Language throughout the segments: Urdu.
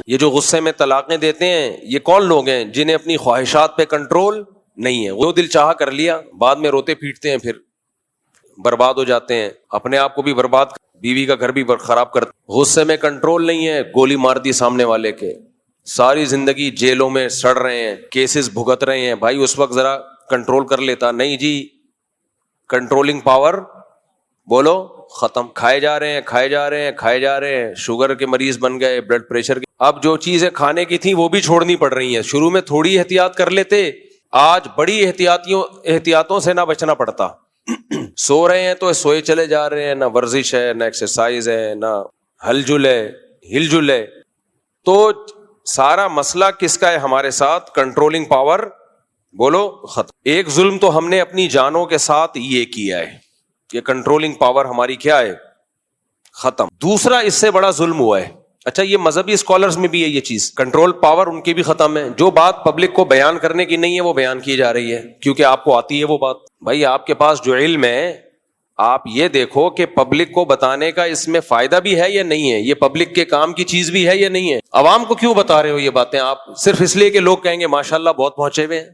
یہ جو غصے میں طلاقیں دیتے ہیں یہ کون لوگ ہیں؟ جنہیں اپنی خواہشات پہ کنٹرول نہیں ہے. وہ دل چاہا کر لیا، بعد میں روتے پیٹتے ہیں، پھر برباد ہو جاتے ہیں، اپنے آپ کو بھی برباد، بیوی کا گھر بھی خراب کرتے. غصے میں کنٹرول نہیں ہے، گولی مار دی سامنے والے کے، ساری زندگی جیلوں میں سڑ رہے ہیں، کیسز بھگت رہے ہیں. بھائی اس وقت ذرا کنٹرول کر لیتا. نہیں جی، کنٹرولنگ پاور بولو ختم. کھائے جا رہے ہیں، شوگر کے مریض بن گئے، بلڈ پریشر کے. اب جو چیزیں کھانے کی تھیں وہ بھی چھوڑنی پڑ رہی ہیں. شروع میں تھوڑی احتیاط کر لیتے، آج بڑی احتیاطوں سے نہ بچنا پڑتا. سو رہے ہیں تو سوئے چلے جا رہے ہیں، نہ ورزش ہے، نہ ایکسرسائز ہے، نہ ہل جل ہے. تو سارا مسئلہ کس کا ہے ہمارے ساتھ؟ کنٹرولنگ پاور بولو ختم. ایک ظلم تو ہم نے اپنی جانوں کے ساتھ یہ کیا ہے، یہ کنٹرولنگ پاور ہماری کیا ہے؟ ختم. دوسرا اس سے بڑا ظلم ہوا ہے. اچھا یہ مذہبی اسکالرز میں بھی ہے یہ چیز، کنٹرول پاور ان کی بھی ختم ہے. جو بات پبلک کو بیان کرنے کی نہیں ہے وہ بیان کی جا رہی ہے، کیونکہ آپ کو آتی ہے وہ بات. بھائی آپ کے پاس جو علم ہے، آپ یہ دیکھو کہ پبلک کو بتانے کا اس میں فائدہ بھی ہے یا نہیں ہے، یہ پبلک کے کام کی چیز بھی ہے یا نہیں ہے. عوام کو کیوں بتا رہے ہو یہ باتیں آپ؟ صرف اس لیے کہ لوگ کہیں گے ماشاءاللہ بہت پہنچے ہوئے ہیں.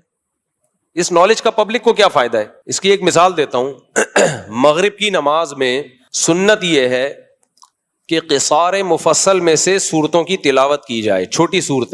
اس نالج کا پبلک کو کیا فائدہ ہے؟ اس کی ایک مثال دیتا ہوں. مغرب کی نماز میں سنت یہ ہے کہ قصار مفصل میں سے سورتوں کی تلاوت کی جائے، چھوٹی صورتیں.